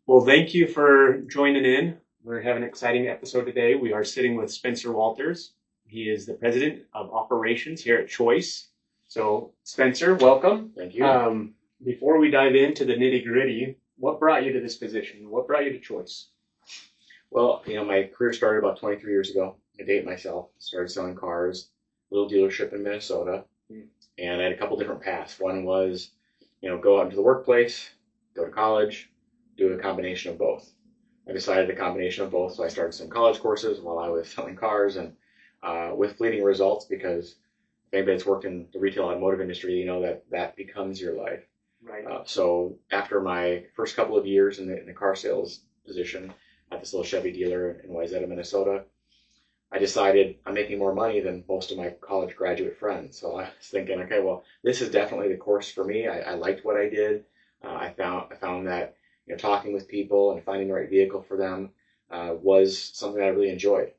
Well, thank you for joining in. We're having an exciting episode today. We are sitting with Spencer Walters. He is the president of operations here at Choice. So, Spencer, welcome. Thank you. Before we dive into the nitty gritty, what brought you to this position? What brought you to Choice? Well, my career started about 23 years ago. I date myself. Started selling cars, little dealership in Minnesota, and I had a couple different paths. One was, go out into the workplace, go to college, do a combination of both. I decided a combination of both, so I started some college courses while I was selling cars, and with fleeting results, because if anybody's worked in the retail automotive industry, you know that becomes your life. Right. So after my first couple of years in the car sales position at this little Chevy dealer in Wayzata, Minnesota, I decided I'm making more money than most of my college graduate friends. So I was thinking, okay, well, this is definitely the course for me. I liked what I did. I found that talking with people and finding the right vehicle for them was something I really enjoyed.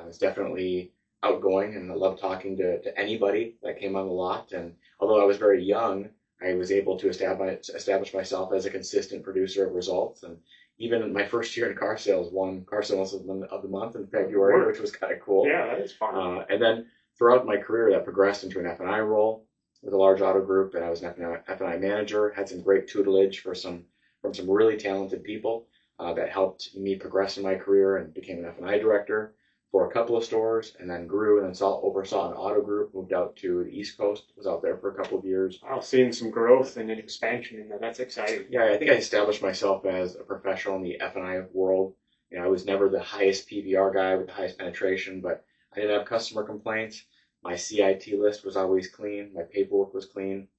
It's definitely outgoing, and I love talking to anybody that came on the lot. And although I was very young, I was able to establish myself as a consistent producer of results. And even in my first year in car sales, won car sales of the month in February, which was kind of cool. Yeah, that is fun. And then throughout my career, that progressed into an F&I role with a large auto group, and I was an F&I manager. Had some great tutelage from some really talented people that helped me progress in my career, and became an F&I director for a couple of stores, and then grew, and then oversaw an auto group, moved out to the East Coast, was out there for a couple of years. Wow, seeing some growth and an expansion in that. That's exciting. Yeah, I think I established myself as a professional in the F&I world. I was never the highest PVR guy with the highest penetration, but I didn't have customer complaints. My CIT list was always clean. My paperwork was clean.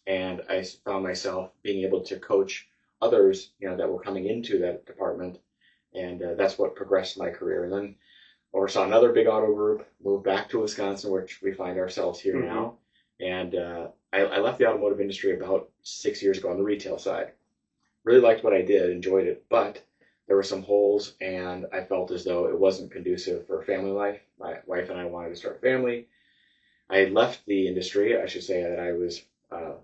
And I found myself being able to coach others, that were coming into that department. And that's what progressed my career. And then oversaw another big auto group, moved back to Wisconsin, which we find ourselves here now. And I left the automotive industry about 6 years ago on the retail side. Really liked what I did, enjoyed it, but there were some holes, and I felt as though it wasn't conducive for family life. My wife and I wanted to start a family. I left the industry. I should say that I was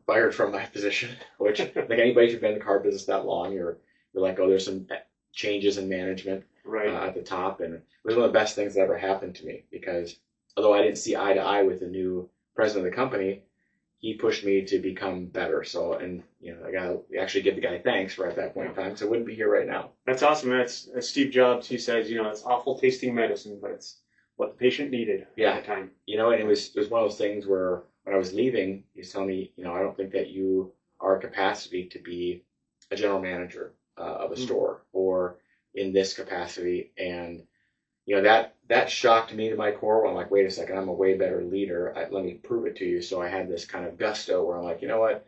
fired from my position, which I think anybody who's been in the car business that long, you're like, oh, there's some changes in management at the top. And it was one of the best things that ever happened to me, because although I didn't see eye to eye with the new president of the company, he pushed me to become better. So, and I gotta actually give the guy thanks for at that point in time, because I wouldn't be here right now. That's awesome. That's Steve Jobs. He says, it's awful tasting medicine, but it's what the patient needed at the time. And it was one of those things where when I was leaving, he was telling me, I don't think that you are capacity to be a general manager of a store, or in this capacity. And that shocked me to my core. Where I'm like, wait a second, I'm a way better leader. Let me prove it to you. So I had this kind of gusto where I'm like, you know what?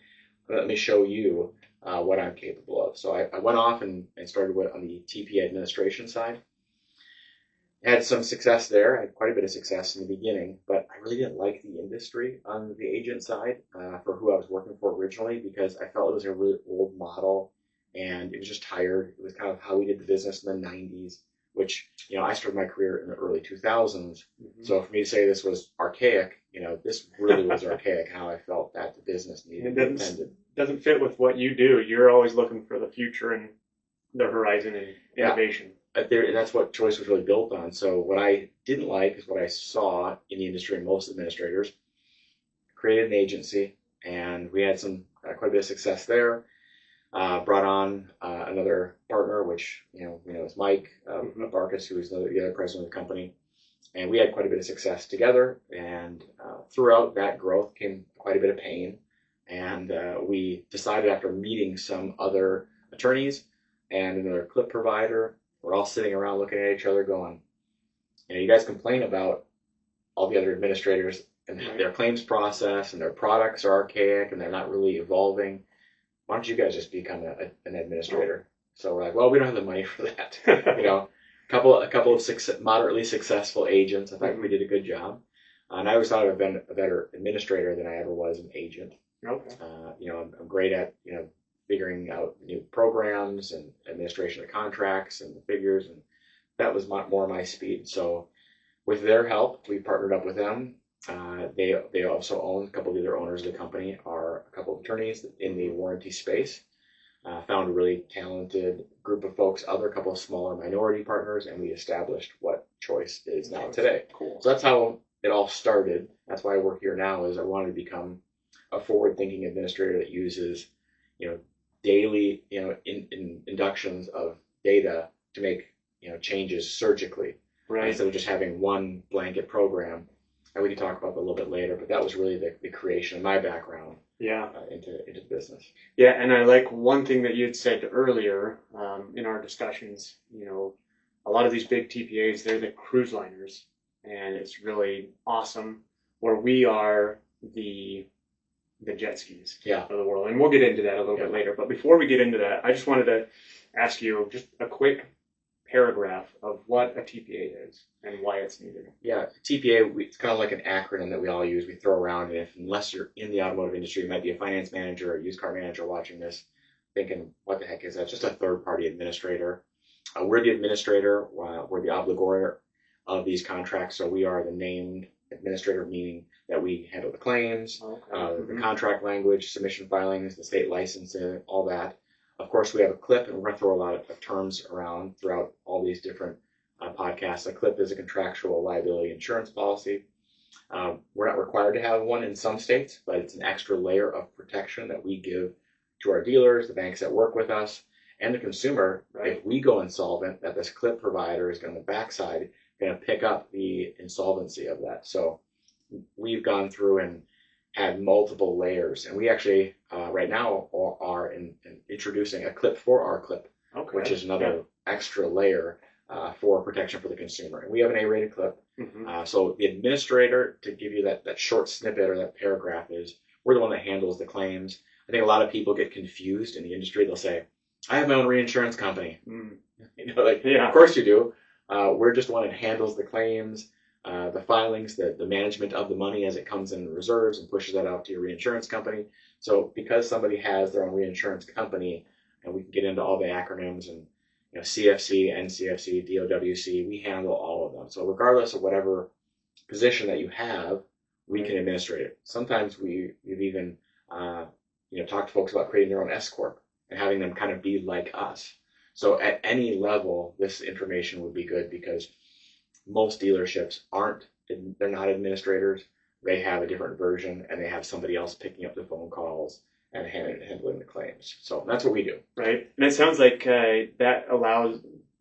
Let me show you what I'm capable of. So I went off and started on the TP administration side. Had some success there. I had quite a bit of success in the beginning, but I really didn't like the industry on the agent side for who I was working for originally, because I felt it was a really old model, and it was just tired. It was kind of how we did the business in the 90s, which, I started my career in the early 2000s. So for me to say this was archaic, this really was archaic, how I felt that the business needed. It doesn't fit with what you do. You're always looking for the future and the horizon and innovation. That's what Choice was really built on. So what I didn't like is what I saw in the industry, and most administrators created an agency, and we had quite a bit of success there. Brought on another partner, which is Mike Barkus, who is the other president of the company, and we had quite a bit of success together. And throughout that growth came quite a bit of pain, and we decided, after meeting some other attorneys and another clip provider, we're all sitting around looking at each other going, you guys complain about all the other administrators and their claims process, and their products are archaic and they're not really evolving. Why don't you guys just become an administrator? So we're like, well, we don't have the money for that. A couple of moderately successful agents. I thought we did a good job. And I always thought I've been a better administrator than I ever was an agent. Okay. I'm great at, figuring out new programs and administration of contracts and the figures, and that was more my speed. So with their help, we partnered up with them. They also own, a couple of the other owners of the company are a couple of attorneys in the warranty space. found a really talented group of folks, other couple of smaller minority partners, and we established what Choice is now today. Cool. So that's how it all started. That's why I work here now, is I wanted to become a forward-thinking administrator that uses, daily, inductions of data to make, changes surgically, Right. instead of just having one blanket program. And we can talk about that a little bit later, but that was really the creation of my background Yeah. into the business. Yeah, and I like one thing that you had said earlier in our discussions. A lot of these big TPAs, they're the cruise liners, and it's really awesome. Where we are the jet skis Yeah. of the world, and we'll get into that a little bit later. But before we get into that, I just wanted to ask you just a quick paragraph of what a TPA is and why it's needed. Yeah, TPA, it's kind of like an acronym that we all use, we throw around, and unless you're in the automotive industry, you might be a finance manager or a used car manager watching this, thinking, what the heck is that? It's just a third-party administrator. We're the administrator, we're the obligor of these contracts, so we are the named administrator, meaning that we handle the claims, the contract language, submission filings, the state licensing, all that. Of course, we have a CLIP, and we're going to throw a lot of terms around throughout all these different podcasts. A CLIP is a contractual liability insurance policy. We're not required to have one in some states, but it's an extra layer of protection that we give to our dealers, the banks that work with us, and the consumer. Right. If we go insolvent, that this CLIP provider is going to, backside, going to pick up the insolvency of that. So we've gone through and had multiple layers, and we actually right now are introducing a CLIP for our CLIP, which is another extra layer for protection for the consumer. And we have an A-rated CLIP. So the administrator, to give you that short snippet or that paragraph, is we're the one that handles the claims. I think a lot of people get confused in the industry. They'll say, I have my own reinsurance company. Of course you do. We're just the one that handles the claims, the filings, the management of the money as it comes in reserves and pushes that out to your reinsurance company. So because somebody has their own reinsurance company, and we can get into all the acronyms and CFC, NCFC, DOWC, we handle all of them. So regardless of whatever position that you have, we can administrate it. Sometimes we've even talked to folks about creating their own S Corp and having them kind of be like us. So at any level, this information would be good, because most dealerships they're not administrators. They have a different version, and they have somebody else picking up the phone calls and handling the claims. So that's what we do. Right. And it sounds like that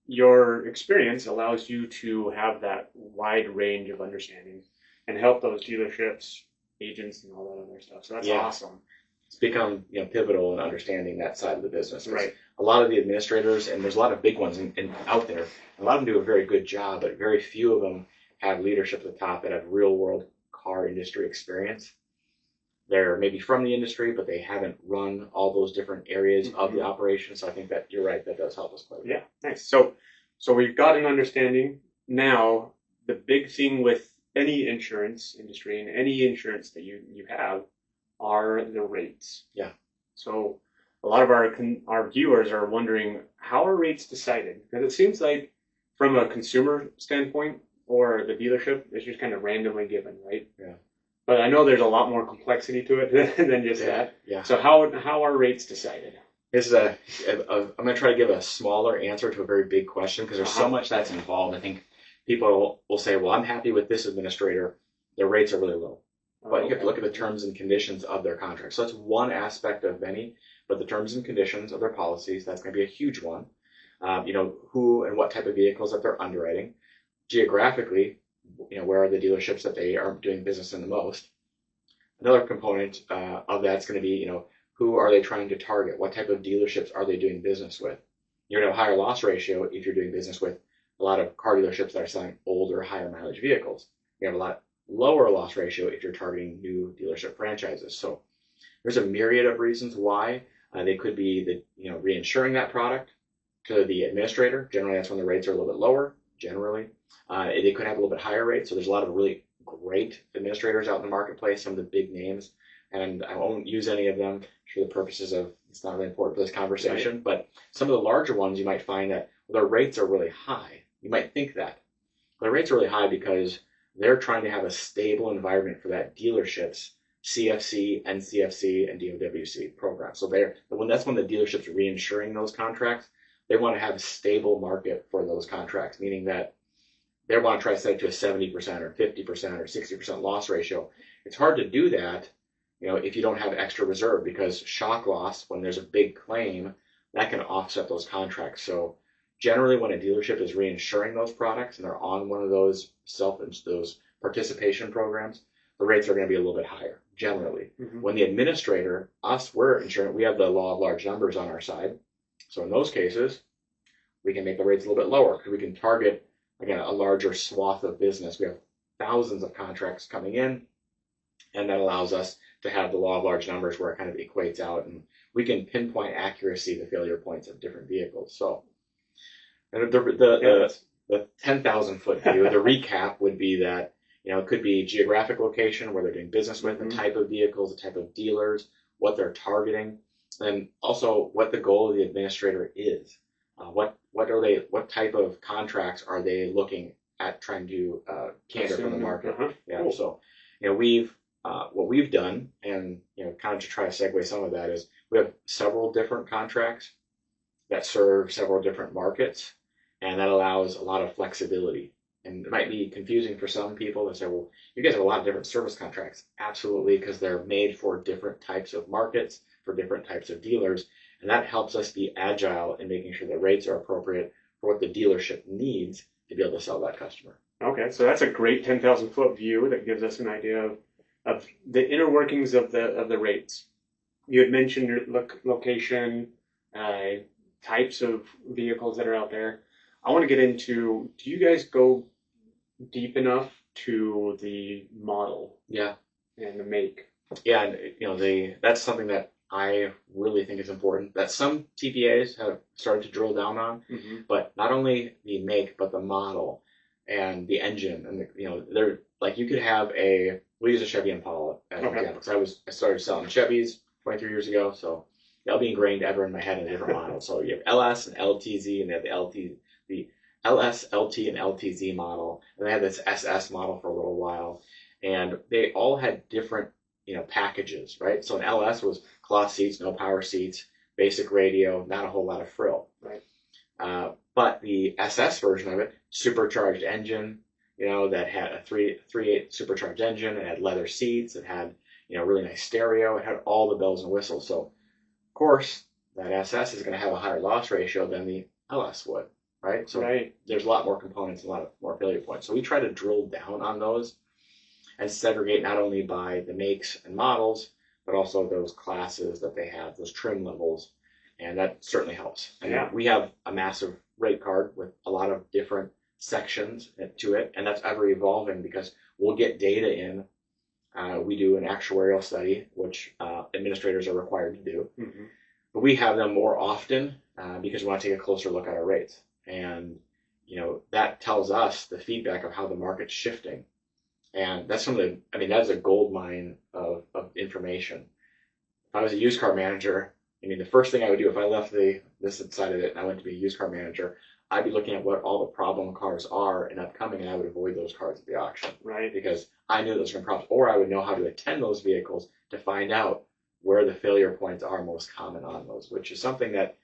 your experience allows you to have that wide range of understanding and help those dealerships, agents, and all that other stuff. So that's awesome. It's become pivotal in understanding that side of the business. Right. A lot of the administrators, and there's a lot of big ones out there, a lot of them do a very good job, but very few of them have leadership at the top that have real world car industry experience. They're maybe from the industry, but they haven't run all those different areas of the operation. So I think that you're right, that does help us quite a bit. Yeah, nice. So we've got an understanding. Now, the big thing with any insurance industry and any insurance that you have are the rates. Yeah. So a lot of our viewers are wondering, how are rates decided? Because it seems like from a consumer standpoint or the dealership, it's just kind of randomly given, right? Yeah. But I know there's a lot more complexity to it than just that. Yeah. So how are rates decided? I'm going to try to give a smaller answer to a very big question, because there's so much that's involved. I think people will say, well, I'm happy with this administrator. Their rates are really low. But you have to look at the terms and conditions of their contract. So that's one aspect of many, but the terms and conditions of their policies, that's going to be a huge one. Who and what type of vehicles that they're underwriting. Geographically, where are the dealerships that they are doing business in the most. Another component of that's going to be, who are they trying to target? What type of dealerships are they doing business with? You're going to have a higher loss ratio if you're doing business with a lot of car dealerships that are selling older, higher mileage vehicles. You have a lot lower loss ratio if you're targeting new dealership franchises. So there's a myriad of reasons why. They could be reinsuring that product to the administrator. Generally, that's when the rates are a little bit lower, generally. They could have a little bit higher rates. So there's a lot of really great administrators out in the marketplace, some of the big names, and I won't use any of them for the purposes of, it's not really important for this conversation, but some of the larger ones you might find that their rates are really high. You might think that. Their rates are really high because they're trying to have a stable environment for that dealership's CFC, NCFC, and DOWC programs. So that's when the dealership's reinsuring those contracts. They want to have a stable market for those contracts, meaning that they want to try to set it to a 70% or 50% or 60% loss ratio. It's hard to do that, if you don't have extra reserve, because shock loss, when there's a big claim, that can offset those contracts. So generally, when a dealership is reinsuring those products and they're on one of those those participation programs, the rates are going to be a little bit higher, generally. Mm-hmm. When the administrator, we're insuring, we have the law of large numbers on our side. So in those cases, we can make the rates a little bit lower because we can target, again, a larger swath of business. We have thousands of contracts coming in, and that allows us to have the law of large numbers where it kind of equates out, and we can pinpoint accuracy the failure points of different vehicles. So the 10,000 foot view, the recap would be that, it could be geographic location, where they're doing business with, Mm-hmm. the type of vehicles, the type of dealers, what they're targeting, and also what the goal of the administrator is. What type of contracts are they looking at trying to cater from the market? Uh-huh. Yeah. Cool. So, what we've done, and kind of to try to segue some of that, is we have several different contracts that serve several different markets, and that allows a lot of flexibility. And it might be confusing for some people to say, well, you guys have a lot of different service contracts. Absolutely, because they're made for different types of markets, for different types of dealers. And that helps us be agile in making sure the rates are appropriate for what the dealership needs to be able to sell that customer. Okay, so that's a great 10,000 foot view that gives us an idea of the inner workings of the rates. You had mentioned your location, types of vehicles that are out there. I want to get into, do you guys go deep enough to the model? Yeah. And the make? Yeah, and that's something that I really think is important, that some TPAs have started to drill down on. Mm-hmm. But not only the make, but the model and the engine, and they're like, you could have we'll use a Chevy Impala as an example, because I started selling Chevys 23 years ago, so they'll be ingrained ever in my head in a different model. So you have LS and LTZ, and they have the LS, LT, and LTZ model, and they had this SS model for a little while, and they all had different packages, right? So an LS was cloth seats, no power seats, basic radio, not a whole lot of frill. Right. But the SS version of it, supercharged engine, that had a 3.8 supercharged engine. It had leather seats. It had, really nice stereo. It had all the bells and whistles. So, of course, that SS is going to have a higher loss ratio than the LS would, right? So There's a lot more components and a lot more failure points. So we try to drill down on those and segregate not only by the makes and models, but also those classes that they have, those trim levels, and that certainly helps. And we have a massive rate card with a lot of different sections to it, and that's ever evolving because we'll get data in. We do an actuarial study, which administrators are required to do, mm-hmm. but we have them more often because we want to take a closer look at our rates, and that tells us the feedback of how the market's shifting. And that's that's a gold mine of information. If I was a used car manager, the first thing I would do if I left this side of it and I went to be a used car manager, I'd be looking at what all the problem cars are and upcoming, and I would avoid those cars at the auction. Right. Because I knew those were going to problems, or I would know how to attend those vehicles to find out where the failure points are most common on those, which is something that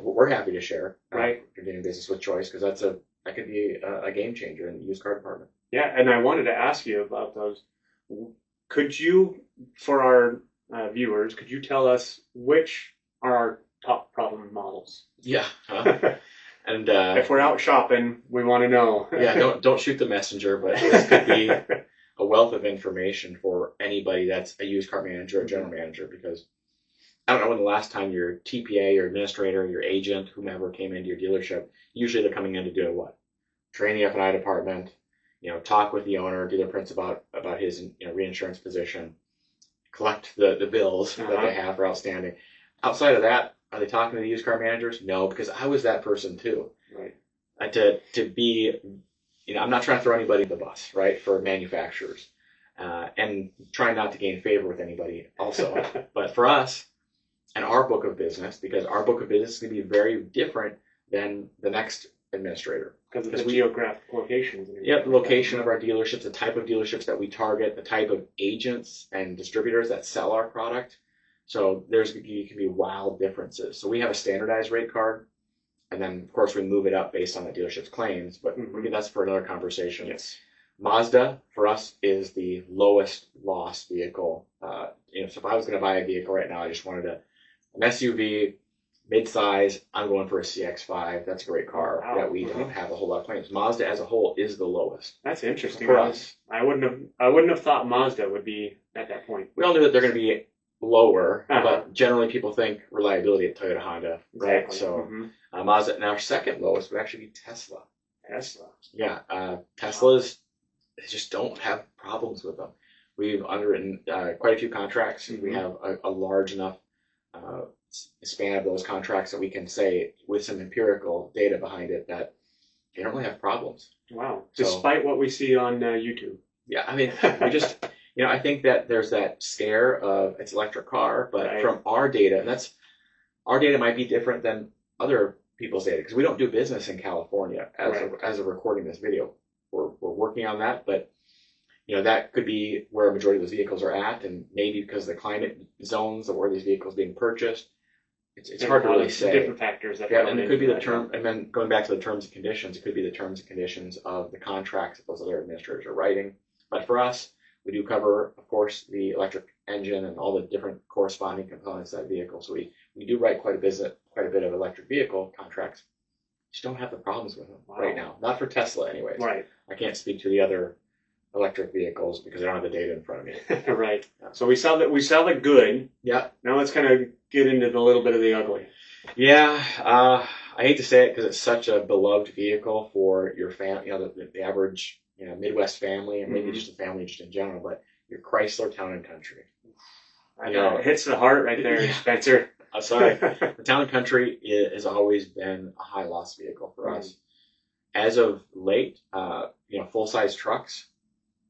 we're happy to share. Right. If you're doing business with Choice, because that could be a game changer in the used car department. Yeah, and I wanted to ask you about those. Could you, for our viewers, could you tell us which are our top problem models? Yeah. And if we're out shopping, we want to know. Yeah, don't shoot the messenger, but this could be a wealth of information for anybody that's a used car manager or general manager, because I don't know when the last time your TPA, your administrator, your agent, whomever came into your dealership, usually they're coming in to do what? Train the F&I department, talk with the owner, do their prints about his reinsurance position, collect the bills that they have for outstanding. Outside of that, are they talking to the used car managers? No, because I was that person too. Right. To be, I'm not trying to throw anybody in the bus, right, for manufacturers, and trying not to gain favor with anybody also. But for us and our book of business, because our book of business is going to be very different than the next administrator. because of the geographic locations. Yeah, the location of our dealerships, the type of dealerships that we target, the type of agents and distributors that sell our product. So you can be wild differences. So we have a standardized rate card, and then of course we move it up based on the dealership's claims. But that's for another conversation. Yes. Mazda for us is the lowest loss vehicle. So if I was going to buy a vehicle right now, I just wanted an SUV, mid-size. I'm going for a CX-5. That's a great car that we don't have a whole lot of claims. Mazda as a whole is the lowest. That's interesting for us. I wouldn't have thought Mazda would be at that point. We all knew that they're going to be lower, but generally people think reliability at Toyota, Honda, right? Exactly. So Mazda, and our second lowest would actually be Tesla. Yeah, Teslas, they just don't have problems with them. We've underwritten quite a few contracts. We have a large enough span of those contracts that we can say with some empirical data behind it that they don't really have problems. Wow. Despite what we see on YouTube. Yeah, I mean, we just, I think that there's that scare of it's electric car, but from our data, and our data might be different than other people's data because we don't do business in California as of recording this video. We're working on that, but that could be where a majority of those vehicles are at, and maybe because of the climate zones of where these vehicles being purchased, it's hard to really say. Different factors that and it could be the term, and then going back to the terms and conditions, it could be the terms and conditions of the contracts that those other administrators are writing. But for us, we do cover, of course, the electric engine and all the different corresponding components of that vehicle. So we do write quite a bit of electric vehicle contracts. Just don't have the problems with them right now. Not for Tesla, anyways. Right. I can't speak to the other electric vehicles because I don't have the data in front of me. Right. Yeah. So we saw the good. Yeah. Now let's kind of get into the little bit of the ugly. Yeah. I hate to say it because it's such a beloved vehicle for your family, the average Midwest family, and maybe just a family just in general, but your Chrysler Town and Country. It hits the heart right there, Spencer. I'm sorry. The Town and Country has always been a high loss vehicle for us. As of late, full-size trucks,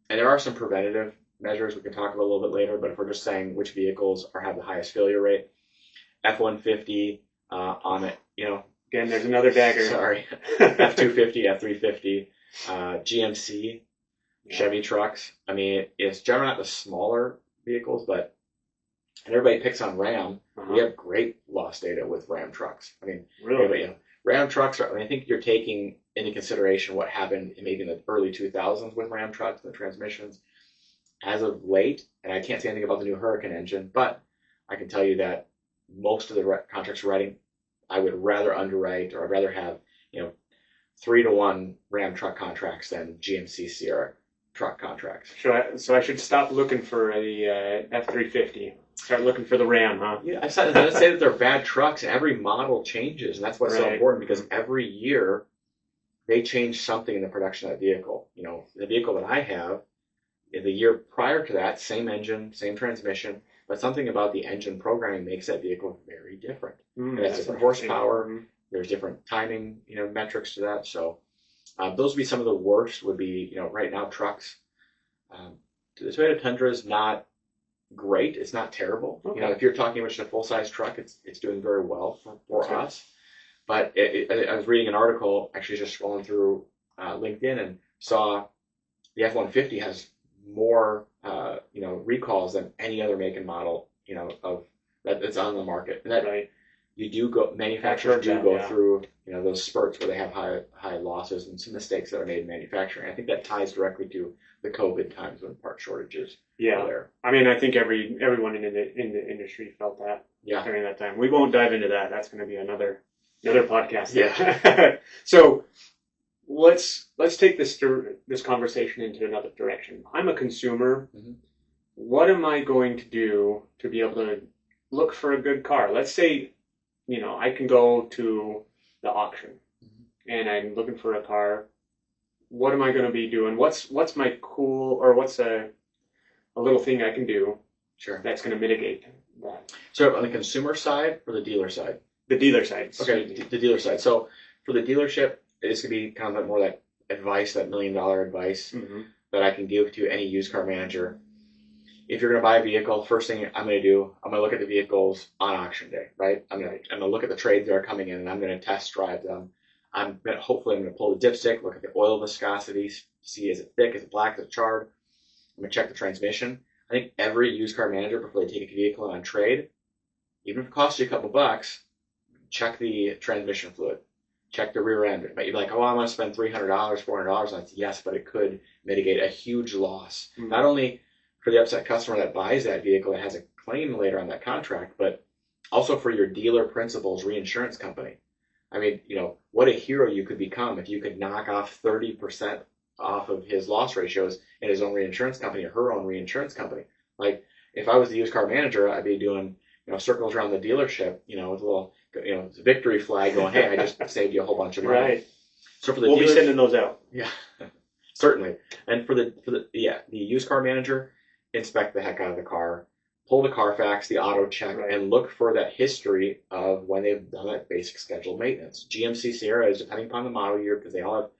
and there are some preventative measures we can talk about a little bit later, but if we're just saying which vehicles have the highest failure rate, F-150 on it, Again, there's another dagger. Sorry. F-250, F-350, GMC, Chevy trucks. I mean, it's generally not the smaller vehicles, but everybody picks on Ram. We have great loss data with Ram trucks. I mean, really? Ram trucks I think you're taking into consideration what happened maybe in the early 2000s with Ram trucks, the transmissions. As of late, and I can't say anything about the new Hurricane engine, but I can tell you that most of the contracts we're writing, I would rather underwrite, or I'd rather have 3-to-1 Ram truck contracts than GMC Sierra truck contracts. So I should stop looking for the F-350. Start looking for the Ram, huh? Yeah, I said not to say that they're bad trucks. Every model changes, and that's what's so important because every year they change something in the production of that vehicle. The vehicle that I have, in the year prior to that, same engine, same transmission, but something about the engine programming makes that vehicle very different. It's different horsepower. There's different timing, metrics to that. So those would be some of the worst. Would be, right now trucks. The Toyota Tundra is not great. It's not terrible. Okay. If you're talking about just a full-size truck, it's doing very well for us. But I was reading an article, actually just scrolling through LinkedIn, and saw the F-150 has more recalls than any other make and model of that's on the market. And that manufacturers do go through those spurts where they have high losses and some mistakes that are made in manufacturing. I think that ties directly to the COVID times when part shortages were there. I mean, I think everyone in the industry felt that during that time. We won't dive into that. That's going to be another podcast. Yeah. So let's take this conversation into another direction. I'm a consumer. What am I going to do to be able to look for a good car? Let's say, I can go to the auction and I'm looking for a car. What am I going to be doing? What's my cool, or what's a little thing I can do that's going to mitigate that? So on the consumer side or the dealer side? The dealer side. Okay, the dealer side. So for the dealership, this could be kind of more that advice, that $1 million advice that I can give to any used car manager. If you're going to buy a vehicle, first thing I'm going to do, I'm going to look at the vehicles on auction day, right? I'm going to look at the trades that are coming in, and I'm going to test drive them. hopefully I'm going to pull the dipstick, look at the oil viscosity, see is it thick, is it black, is it charred. I'm going to check the transmission. I think every used car manager, before they take a vehicle on trade, even if it costs you a couple bucks, check the transmission fluid. Check the rear end. It might be like, oh, I want to spend $300, $400 on it. Yes, but it could mitigate a huge loss. Mm-hmm. Not only for the upset customer that buys that vehicle and has a claim later on that contract, but also for your dealer principal's reinsurance company. I mean, what a hero you could become if you could knock off 30% off of his loss ratios in his own reinsurance company or her own reinsurance company. Like, if I was the used car manager, I'd be doing, circles around the dealership, with a little, victory flag going, hey, I just saved you a whole bunch of money. Right. So for the we'll be sending those out. Yeah, certainly. And for the used car manager, inspect the heck out of the car, pull the Carfax, the auto check, right, and look for that history of when they've done that basic scheduled maintenance. GMC Sierra is depending upon the model year because they all have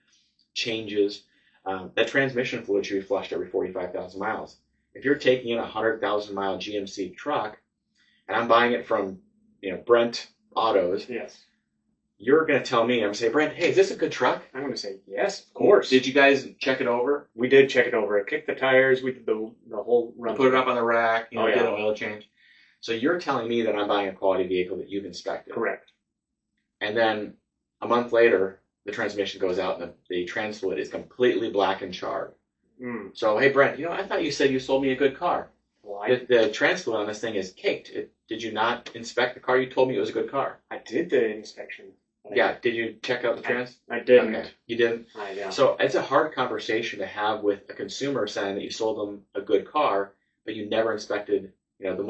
changes. That transmission fluid should be flushed every 45,000 miles. If you're taking in a 100,000 mile GMC truck, and I'm buying it from, Brent Autos, yes, you're going to tell me, I'm going to say, Brent, hey, is this a good truck? I'm going to say, yes, of course. Did you guys check it over? We did check it over. Kicked the tires. We did the whole run. Put it up on the rack. Did an oil change. So you're telling me that I'm buying a quality vehicle that you've inspected. Correct. And then a month later, the transmission goes out and the trans fluid is completely black and charred. Mm. So, hey, Brent, I thought you said you sold me a good car. Well, the trans fluid on this thing is caked. Did you not inspect the car? You told me it was a good car. I did the inspection. Yeah, did you check out the trans? I didn't. Okay, you didn't? Yeah. So it's a hard conversation to have with a consumer saying that you sold them a good car, but you never inspected, one of the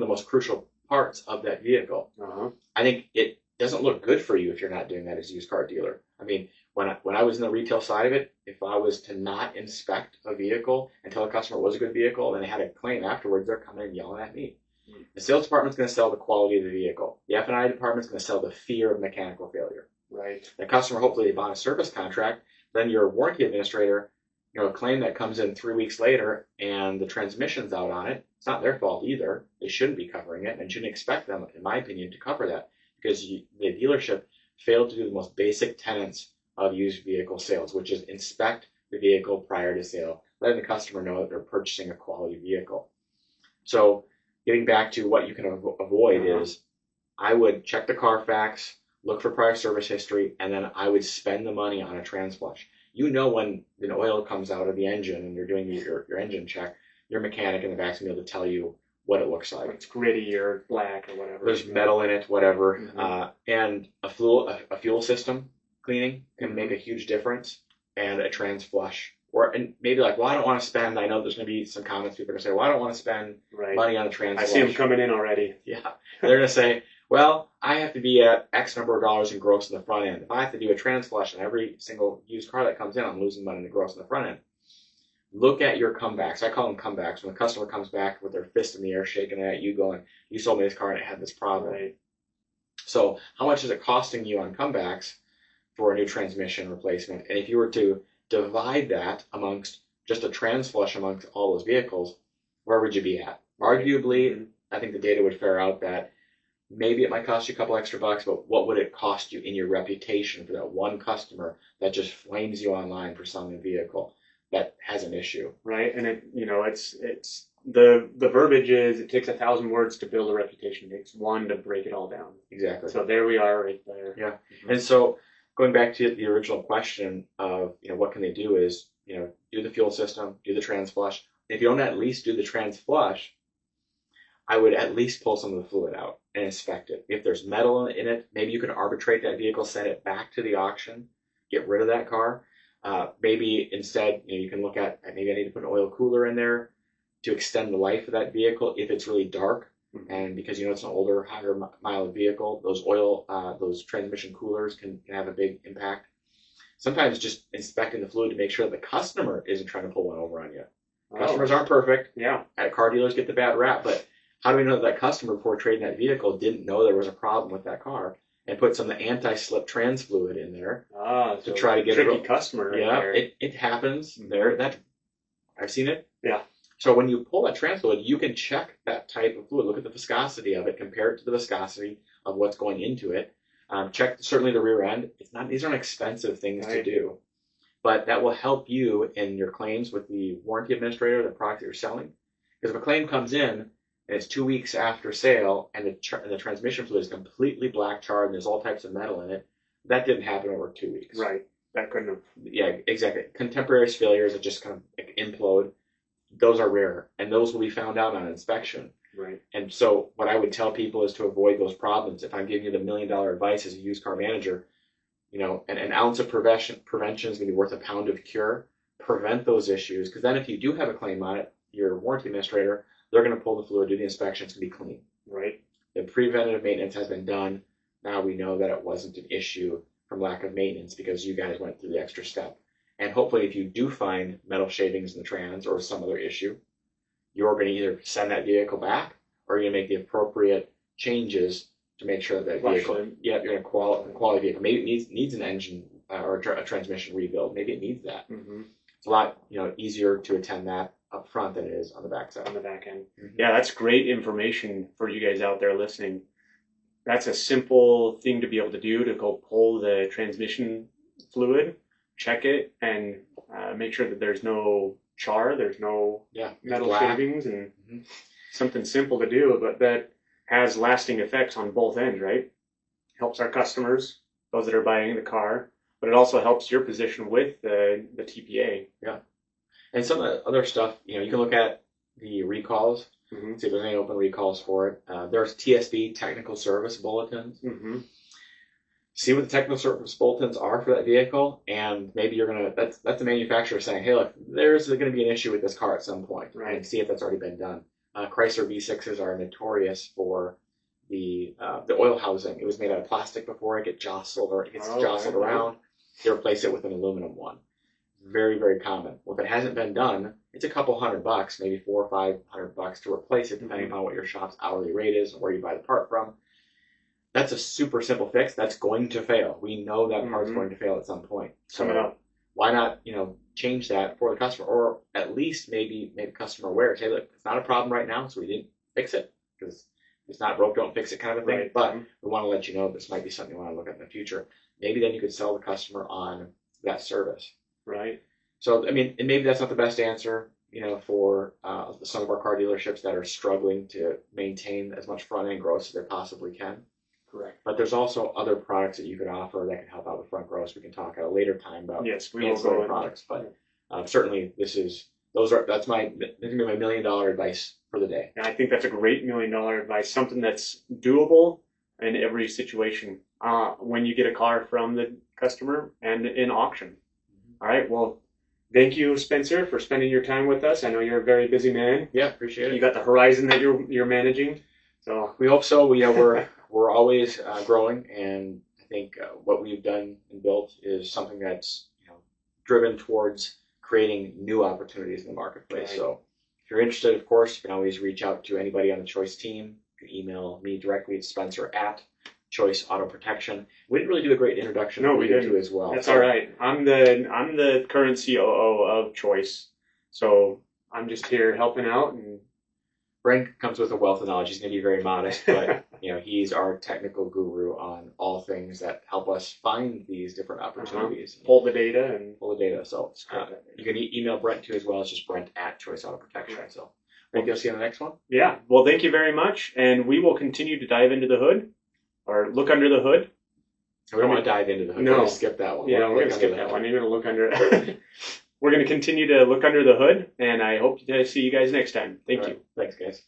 most crucial parts of that vehicle. Uh-huh. I think it doesn't look good for you if you're not doing that as a used car dealer. I mean, when I was in the retail side of it, if I was to not inspect a vehicle and tell a customer it was a good vehicle and they had a claim afterwards, they're coming and yelling at me. The sales department's going to sell the quality of the vehicle. The F&I department's going to sell the fear of mechanical failure. Right. The customer, hopefully, they bought a service contract. Then your warranty administrator, a claim that comes in 3 weeks later and the transmission's out on it. It's not their fault either. They shouldn't be covering it and shouldn't expect them, in my opinion, to cover that because the dealership failed to do the most basic tenets of used vehicle sales, which is inspect the vehicle prior to sale, letting the customer know that they're purchasing a quality vehicle. So, getting back to what you can avoid is I would check the Carfax, look for prior service history, and then I would spend the money on a trans flush. When the oil comes out of the engine and you're doing your engine check, your mechanic in the back's going to be able to tell you what it looks like. It's gritty or black or whatever. There's metal in it, whatever. Mm-hmm. And a fuel system cleaning can make a huge difference, and a trans flush. And maybe I don't want to spend, I know there's going to be some comments people are going to say, I don't want to spend money on a trans flush. I see them coming in already. Yeah. They're going to say, I have to be at X number of dollars in gross in the front end. If I have to do a trans flush on every single used car that comes in, I'm losing money in the gross in the front end. Look at your comebacks. I call them comebacks. When the customer comes back with their fist in the air shaking at you going, you sold me this car and it had this problem. Right. So how much is it costing you on comebacks for a new transmission replacement? And if you were to divide that amongst just a trans flush amongst all those vehicles, where would you be at? Arguably, I think the data would fare out that maybe it might cost you a couple extra bucks, but what would it cost you in your reputation for that one customer that just flames you online for selling a vehicle that has an issue? Right, and it's the verbiage is it takes 1,000 words to build a reputation. It takes one to break it all down. Exactly. So there we are, right there. Yeah, and so going back to the original question of, what can they do is, do the fuel system, do the trans flush. If you don't at least do the trans flush, I would at least pull some of the fluid out and inspect it. If there's metal in it, maybe you can arbitrate that vehicle, send it back to the auction, get rid of that car. Maybe instead, you can look at, maybe I need to put an oil cooler in there to extend the life of that vehicle if it's really dark. And because it's an older, higher mile vehicle, those transmission coolers can have a big impact. Sometimes just inspecting the fluid to make sure that the customer isn't trying to pull one over on you. Customers aren't perfect. Yeah. Car dealers get the bad rap, but how do we know that customer before trading that vehicle didn't know there was a problem with that car and put some of the anti-slip trans fluid in there to try to get tricky customer? Right yeah, there. it happens there. That I've seen it. Yeah. So when you pull that trans fluid, you can check that type of fluid. Look at the viscosity of it, compare it to the viscosity of what's going into it. Check certainly the rear end. These aren't expensive things to Right. do, but that will help you in your claims with the warranty administrator, the product that you're selling. Because if a claim comes in and it's 2 weeks after sale and the transmission fluid is completely black charred and there's all types of metal in it, that didn't happen over 2 weeks. Right. That couldn't have. Yeah, exactly. Contemporaneous failures that just kind of like implode, those are rare, and those will be found out on inspection. Right. And so what I would tell people is to avoid those problems. If I'm giving you the $1 million advice as a used car manager, an ounce of prevention is going to be worth a pound of cure. Prevent those issues, because then if you do have a claim on it, your warranty administrator, they're going to pull the fluid, do the inspection, it's going to be clean. Right. The preventative maintenance has been done. Now we know that it wasn't an issue from lack of maintenance because you guys went through the extra step. And hopefully if you do find metal shavings in the trans or some other issue, you're going to either send that vehicle back or you're going to make the appropriate changes to make sure that vehicle, you're going to quality vehicle. Maybe it needs an engine or a transmission rebuild. Maybe it needs that. Mm-hmm. It's a lot easier to attend that up front than it is on the back side. On the back end. Mm-hmm. Yeah, that's great information for you guys out there listening. That's a simple thing to be able to do, to go pull the transmission fluid, check it, and make sure that there's no char, there's no metal shavings, and something simple to do, but that has lasting effects on both ends, right? Helps our customers, those that are buying the car, but it also helps your position with the TPA. Yeah. And some of the other stuff, you can look at the recalls. Mm-hmm. See if there's any open recalls for it. There's TSB, technical service bulletins. Mm-hmm. See what the technical service bulletins are for that vehicle, and maybe that's the manufacturer saying, hey, look, there's going to be an issue with this car at some point, right? And see if that's already been done. Chrysler V6s are notorious for the oil housing. It was made out of plastic before it gets jostled around. They replace it with an aluminum one. Very, very common. Well, if it hasn't been done, it's a couple $100, maybe $400 or $500 to replace it, depending upon what your shop's hourly rate is and where you buy the part from. That's a super simple fix. That's going to fail. We know that part's going to fail at some point. So why not, change that for the customer, or at least maybe make the customer aware. Say, look, it's not a problem right now, so we didn't fix it because it's not broke, don't fix it kind of a thing. Right. But we want to let you know this might be something you want to look at in the future. Maybe then you could sell the customer on that service. Right. So, and maybe that's not the best answer, for some of our car dealerships that are struggling to maintain as much front-end gross as they possibly can. Correct. But there's also other products that you could offer that can help out with front gross. We can talk at a later time about ancillary products. But certainly that's going to be my $1 million advice for the day. And I think that's a great $1 million advice, something that's doable in every situation when you get a car from the customer and in auction. All right. Well, thank you, Spencer, for spending your time with us. I know you're a very busy man. Yeah, appreciate it. You got the horizon that you're managing. So we hope so. We're always growing, and I think what we've done and built is something that's driven towards creating new opportunities in the marketplace. Right. So if you're interested, of course, you can always reach out to anybody on the Choice team. You can email me directly at Spencer@Choice Auto Protection. We didn't really do a great introduction. No, we didn't as well. That's all right. I'm the current COO of Choice, so I'm just here helping out. And Brent comes with a wealth of knowledge. He's going to be very modest, but he's our technical guru on all things that help us find these different opportunities. Pull the data. So you can email Brent too as well. It's just Brent@Choice Auto Protection. Right. So maybe I'll see you on the next one. Yeah. Well, thank you very much, and we will continue to dive into the hood or look under the hood. We don't want to dive into the hood. No. We're going to skip that one. Yeah, we're going to skip that one. You're going to look under it. We're going to continue to look under the hood, and I hope to see you guys next time. Thank you. Thanks, guys.